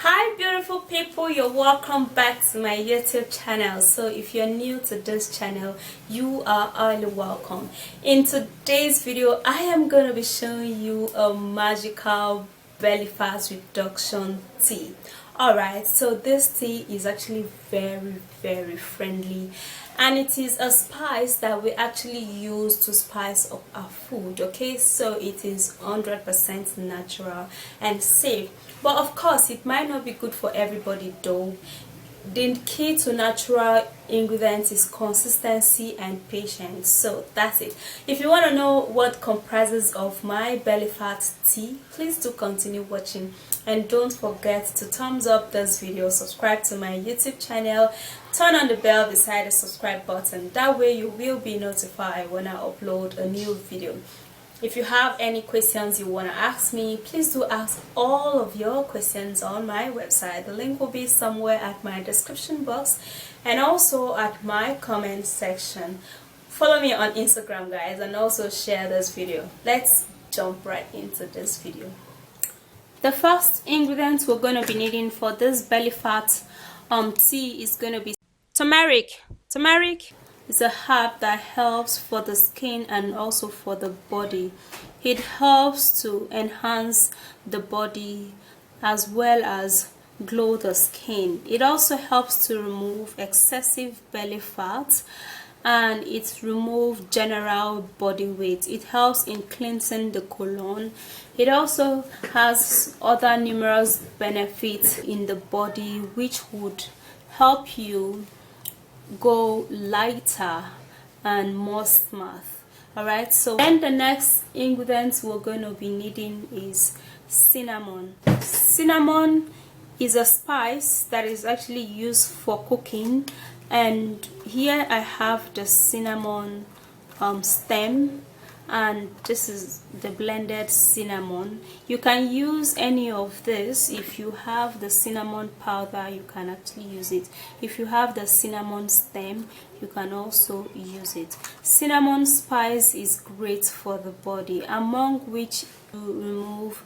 Hi beautiful people, you're welcome back to my YouTube channel. So if you're new to this channel, you are highly welcome. In today's video, I am going to be showing you a magical belly fat reduction tea. Alright, so this tea is actually very friendly, and it is a spice that we actually use to spice up our food. Okay, so it is 100% natural and safe, but of course it might not be good for everybody though. The key to natural ingredients is consistency and patience. So that's it. If you want to know what comprises of my belly fat tea, please do continue watching, and don't forget to thumbs up this video, subscribe to my YouTube channel, turn on the bell beside the subscribe button. That way you will be notified when I upload a new video. If you have any questions you want to ask me, please do ask all of your questions on my website. The link will be somewhere at my description box and also at my comment section. Follow me on Instagram, guys, and also share this video. Let's jump right into this video. The first ingredient we're going to be needing for this belly fat tea is going to be turmeric. Turmeric is a herb that helps for the skin and also for the body. It helps to enhance the body as well as glow the skin. It also helps to remove excessive belly fat, and it removes general body weight. It helps in cleansing the colon. It also has other numerous benefits in the body which would help you go lighter and more smooth. Alright, so then the next ingredients we're going to be needing is cinnamon. Cinnamon is a spice that is actually used for cooking, and here I have the cinnamon stem, and this is the blended cinnamon. You can use any of this. If you have the cinnamon powder, you can actually use it. If you have the cinnamon stem, you can also use it. Cinnamon spice is great for the body, among which to remove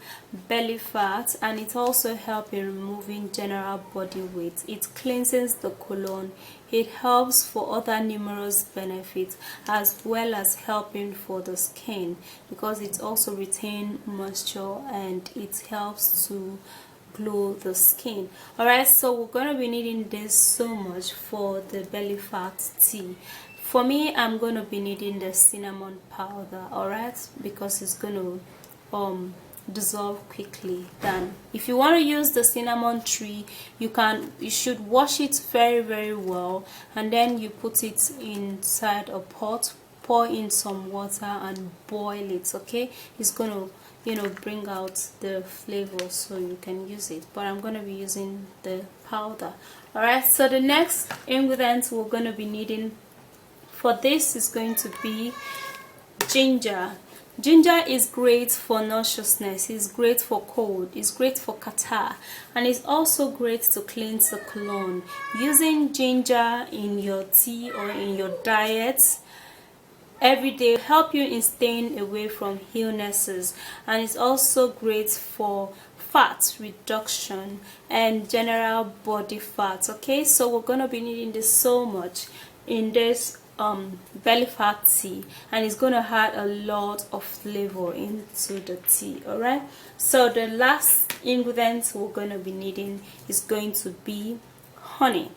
belly fat, and it also helps in removing general body weight. It cleanses the colon. It helps for other numerous benefits, as well as helping for the skin, because it also retains moisture and it helps to glow the skin. Alright, so we're going to be needing this so much for the belly fat tea. For me, I'm going to be needing the cinnamon powder, alright, because it's going to dissolve quickly. Then if you want to use the cinnamon tree, you should wash it very well, and then you put it inside a pot, pour in some water and boil it. Okay, it's gonna bring out the flavor so you can use it, but I'm gonna be using the powder. Alright, so the next ingredient we're gonna be needing for this is going to be ginger. Ginger is great for nauseousness, it's great for cold, it's great for catarrh, and it's also great to cleanse the colon. Using ginger in your tea or in your diet every day help you in staying away from illnesses, and it's also great for fat reduction and general body fat. Okay, so we're going to be needing this so much in this belly fat tea, and it's going to add a lot of flavor into the tea. Alright, so the last ingredient we're going to be needing is going to be honey.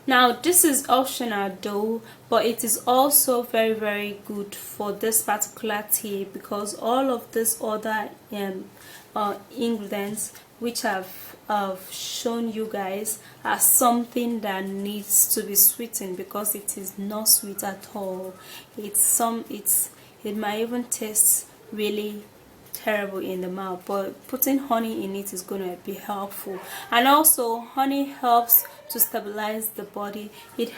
Now this is optional though, but it is also very good for this particular tea, because all of these other ingredients which I've shown you guys are something that needs to be sweetened, because it is not sweet at all. It might even taste really terrible in the mouth, but putting honey in it is going to be helpful. And also honey helps to stabilize the body. It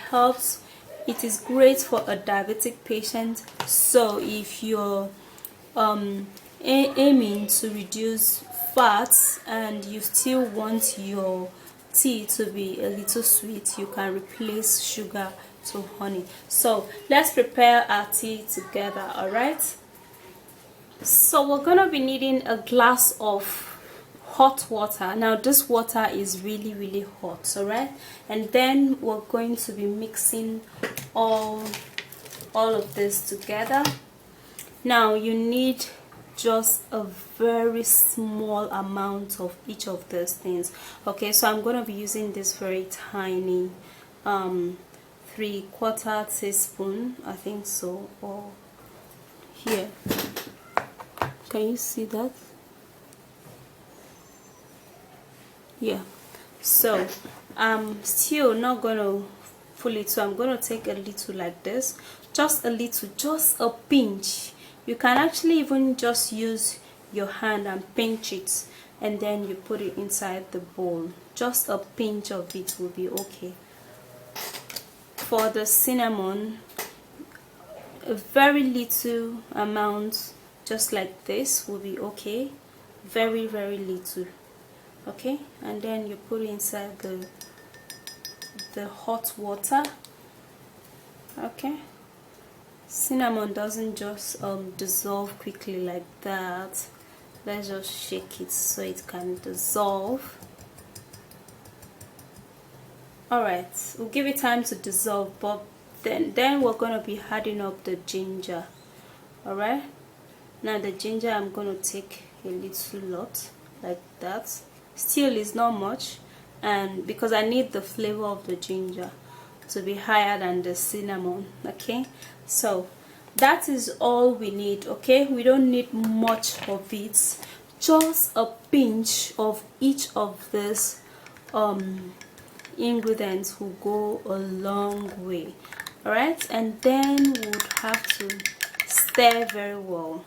is great for a diabetic patient. So if you're aiming to reduce fats and you still want your tea to be a little sweet, you can replace sugar to honey. So let's prepare our tea together. Alright, so we're gonna be needing a glass of hot water. Now this water is really hot, all right? And then we're going to be mixing all of this together. Now you need just a very small amount of each of those things. Okay, so I'm going to be using this very tiny 3/4 teaspoon, I think so, or here. Can you see that? Yeah. So I'm still not gonna pull it, so I'm gonna take a little like this, just a little, just a pinch. You can actually even just use your hand and pinch it, and then you put it inside the bowl. Just a pinch of it will be okay. For the cinnamon, a very little amount, just like this, will be okay. Very little. Okay, and then you put it inside the hot water. Okay, cinnamon doesn't just dissolve quickly like that. Let's just shake it so it can dissolve. All right, we'll give it time to dissolve, but then we're going to be adding up the ginger. All right, now the ginger, I'm going to take a little lot like that. Still is not much, and because I need the flavor of the ginger to be higher than the cinnamon. Okay, so that is all we need. Okay, we don't need much of it, just a pinch of each of these ingredients will go a long way. All right, and then we would have to stir very well.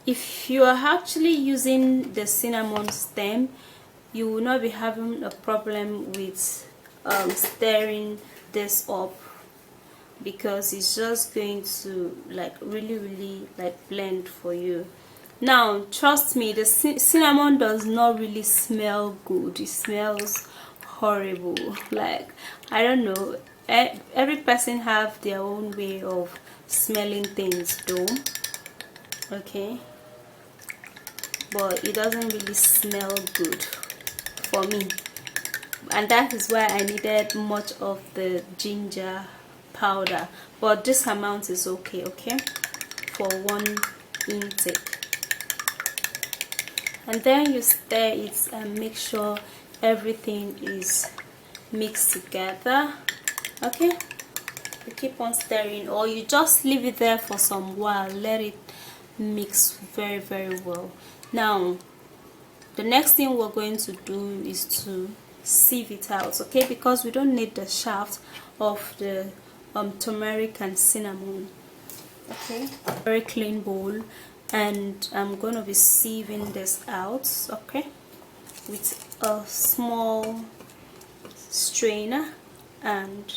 If you are actually using the cinnamon stem, you will not be having a problem with stirring this up, because it's just going to like really like blend for you. Now trust me, the cinnamon does not really smell good. It smells horrible. Like, I don't know, every person have their own way of smelling things though. Okay, but it doesn't really smell good for me, and that is why I needed much of the ginger powder, but this amount is okay. Okay, for one intake. And then you stir it and make sure everything is mixed together. Okay, you keep on stirring, or you just leave it there for some while, let it mix very well. Now the next thing we're going to do is to sieve it out. Okay, because we don't need the shaft of the turmeric and cinnamon. Okay, very clean bowl, and I'm going to be sieving this out, okay, with a small strainer and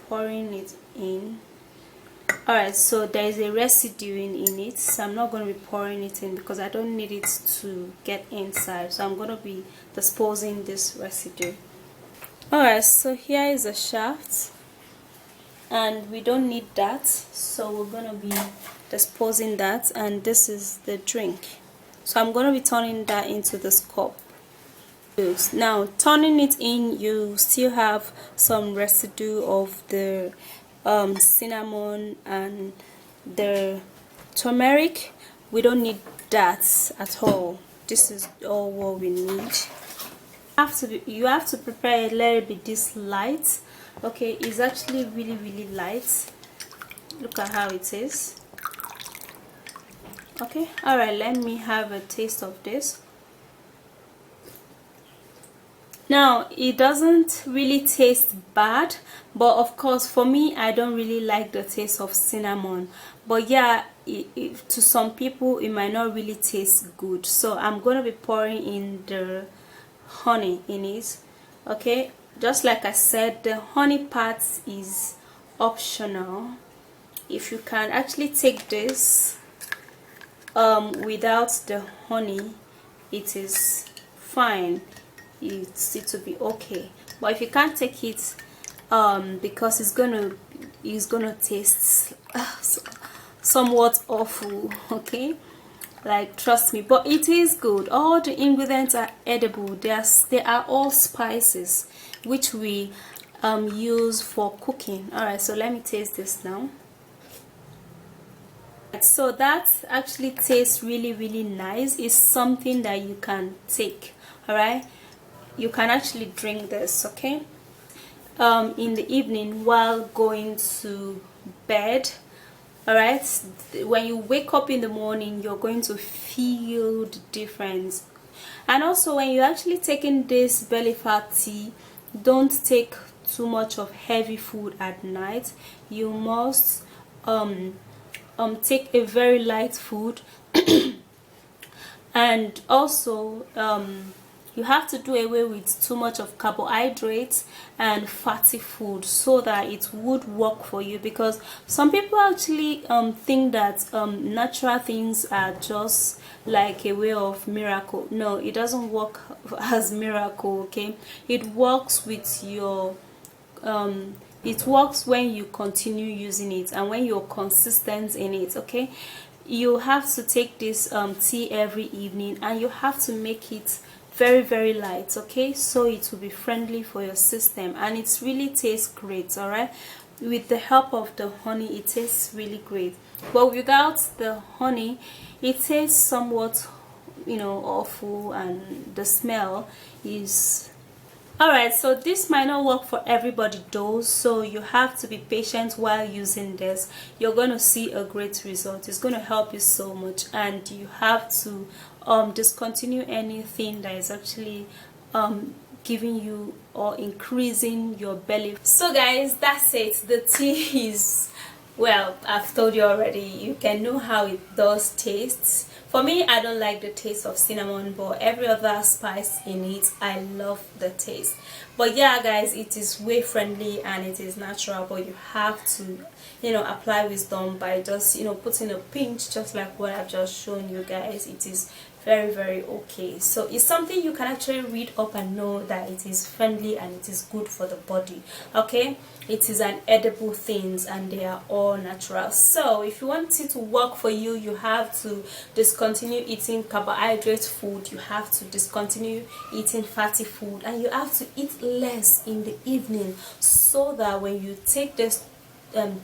pouring it in. Alright, so there is a residue in it, so I'm not going to be pouring it in because I don't need it to get inside, so I'm going to be disposing this residue. Alright, so here is a shaft, and we don't need that, so we're going to be disposing that. And this is the drink, so I'm going to be turning that into this cup. Now turning it in, you still have some residue of the cinnamon and the turmeric. We don't need that at all. This is all what we need. You have to prepare a little bit this light. Okay, it's actually really light. Look at how it is. Okay, all right, let me have a taste of this. Now it doesn't really taste bad, but of course for me, I don't really like the taste of cinnamon. But yeah, to some people it might not really taste good, so I'm gonna be pouring in the honey in it. Okay, just like I said, the honey part is optional. If you can actually take this without the honey, it is fine. It will be okay. But if you can't take it, because it's gonna taste somewhat awful, okay, like trust me. But it is good. All the ingredients are edible. They are all spices which we use for cooking. All right, so let me taste this now. So that actually tastes really nice. It's something that you can take. All right, you can actually drink this, okay, in the evening while going to bed. All right, when you wake up in the morning, you're going to feel the difference. And also, when you're actually taking this belly fat tea, don't take too much of heavy food at night. You must take a very light food. And also you have to do away with too much of carbohydrates and fatty food so that it would work for you, because some people actually think that natural things are just like a way of miracle. No, it doesn't work as miracle, okay? It works with your it works when you continue using it and when you're consistent in it, okay? You have to take this tea every evening, and you have to make it very light, okay, so it will be friendly for your system, and it really tastes great. All right, with the help of the honey, it tastes really great, but without the honey, it tastes somewhat, you know, awful, and the smell is. Alright, so this might not work for everybody though, so you have to be patient while using this. You're going to see a great result. It's going to help you so much, and you have to discontinue anything that is actually giving you or increasing your belly. So guys, that's it. The tea is, well, I've told you already. You can know how it does taste. For me, I don't like the taste of cinnamon, but every other spice in it, I love the taste. But yeah guys, it is way friendly and it is natural, but you have to, you know, apply wisdom by just, you know, putting a pinch, just like what I've just shown you guys. It is very okay. So it's something you can actually read up and know that it is friendly and it is good for the body, okay? It is an edible things and they are all natural. So if you want it to work for you, you have to discontinue eating carbohydrate food, you have to discontinue eating fatty food, and you have to eat less in the evening, so that when you take this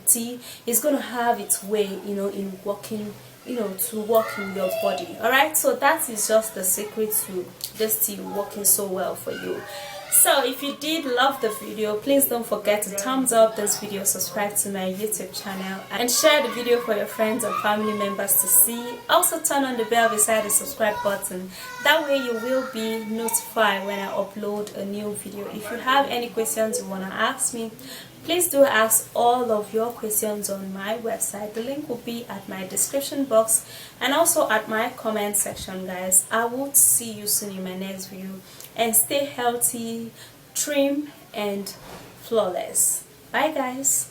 tea, it's going to have its way, you know, in working, you know, to work in your body. All right, so that is just the secret to this tea working so well for you. So if you did love the video, please don't forget to thumbs up this video, subscribe to my YouTube channel, and share the video for your friends and family members to see. Also turn on the bell beside the subscribe button. That way you will be notified when I upload a new video. If you have any questions you want to ask me, please do ask all of your questions on my website. The link will be at my description box and also at my comment section, guys. I will see you soon in my next video, and stay healthy, trim, and flawless. Bye guys.